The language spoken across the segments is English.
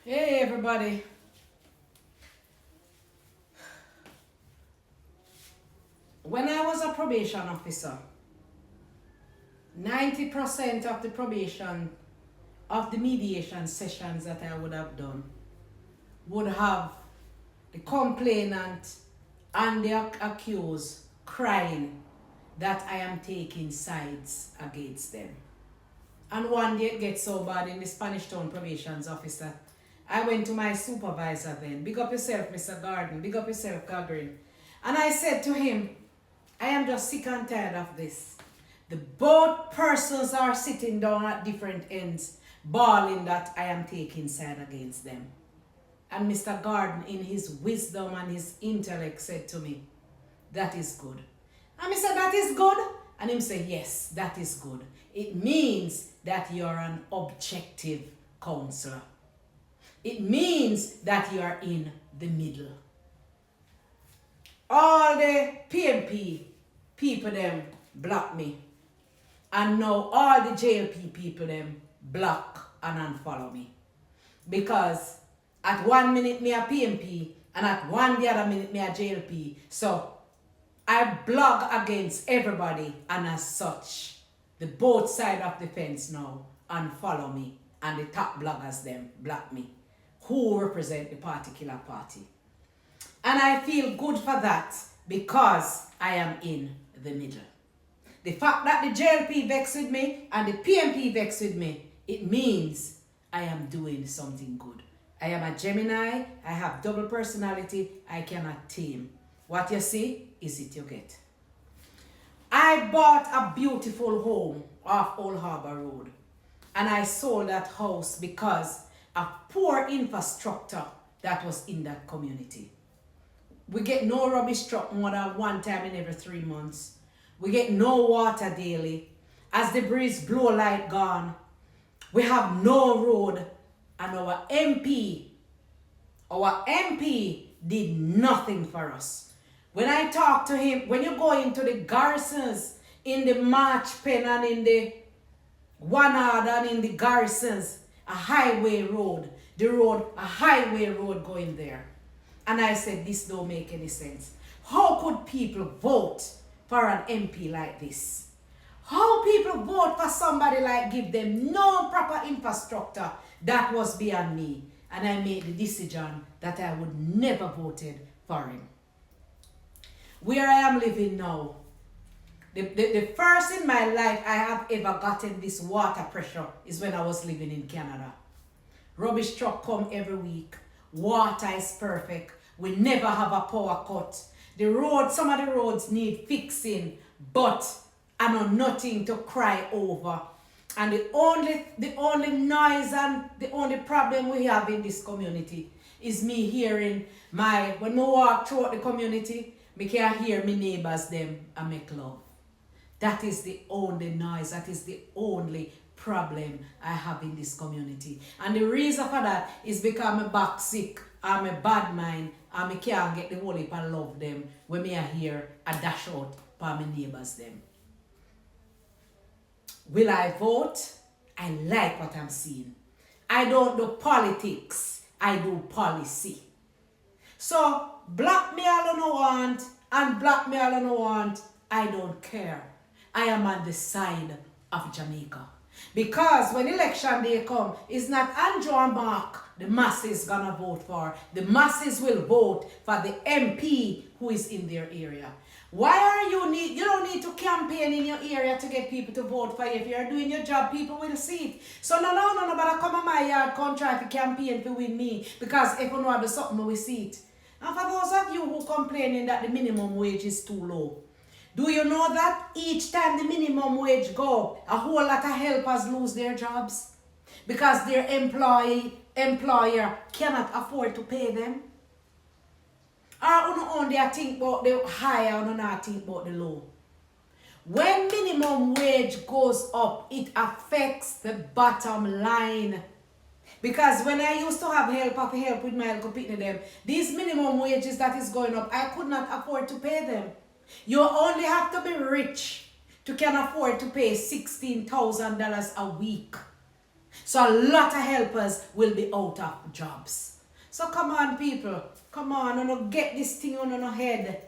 Hey everybody. When I was a probation officer, 90% of the probation of the mediation sessions that I would have done would have the complainant and the accused crying that I am taking sides against them. And one day it gets so bad in the Spanish Town probation's office that I went to my supervisor then. Big up yourself, Mr. Garden. Big up yourself, Gagrin. And I said to him, I am just sick and tired of this. The both persons are sitting down at different ends, bawling that I am taking side against them. And Mr. Garden, in his wisdom and his intellect, said to me, that is good. And I said, that is good? And him said, yes, that is good. It means that you are an objective counselor. It means that you are in the middle. All the PMP people them block me. And now all the JLP people them block and unfollow me. Because at 1 minute me a PMP and at the other minute me a JLP. So I blog against everybody, and as such, the both side of the fence now unfollow me, and the top bloggers them block me, who represent the particular party. And I feel good for that because I am in the middle. The fact that the JLP vex with me and the PMP vex with me, it means I am doing something good. I am a Gemini, I have double personality, I cannot tame. What you see is it you get. I bought a beautiful home off Old Harbor Road, and I sold that house because of poor infrastructure that was in that community. We get no rubbish truck more than one time in every 3 months. We get no water daily. As the breeze blow, light gone. We have no road, and our MP did nothing for us. When I talk to him, when you go into the garrisons, in the March Pen and in the Wanard and in the garrisons, a highway road going there. And I said, this don't make any sense. How could people vote for an MP like this? How people vote for somebody like give them no proper infrastructure? That was beyond me. And I made the decision that I would never voted for him. Where I am living now, the first in my life I have ever gotten this water pressure is when I was living in Canada. Rubbish truck come every week. Water is perfect. We never have a power cut. The road, some of the roads need fixing, but I know nothing to cry over. And the only noise and the only problem we have in this community is me hearing when we walk throughout the community, me can hear my neighbors them and make love. That is the only noise, that is the only problem I have in this community. And the reason for that is because I'm back sick, I'm a bad mind, and I can't get the whole heap and love them when me are here a dash out for my neighbors them. Will I vote? I like what I'm seeing. I don't do politics, I do policy. So block me all I want and block me all I want, I don't care. I am on the side of Jamaica. Because when election day come, it's not Andrew and Mark the masses gonna vote for. The masses will vote for the MP who is in their area. You don't need to campaign in your area to get people to vote for you. If you're doing your job, people will see it. So no, but come on my yard, come try to campaign to win me. Because if you know do something, we see it. And for those of you who complaining that the minimum wage is too low, do you know that each time the minimum wage go, a whole lot of helpers lose their jobs? Because their employer cannot afford to pay them? Or you only think about the high or not think about the low? When minimum wage goes up, it affects the bottom line. Because when I used to have help with my company them, these minimum wages that is going up, I could not afford to pay them. You only have to be rich to can afford to pay $16,000 a week. So a lot of helpers will be out of jobs. So come on, people. Come on, you know, get this thing on your head.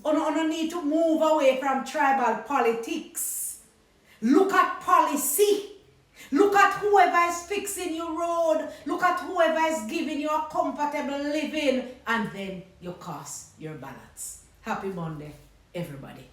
You need to move away from tribal politics. Look at policy. Look at whoever is fixing your road. Look at whoever is giving you a comfortable living. And then you cast your ballots. Happy Monday, everybody.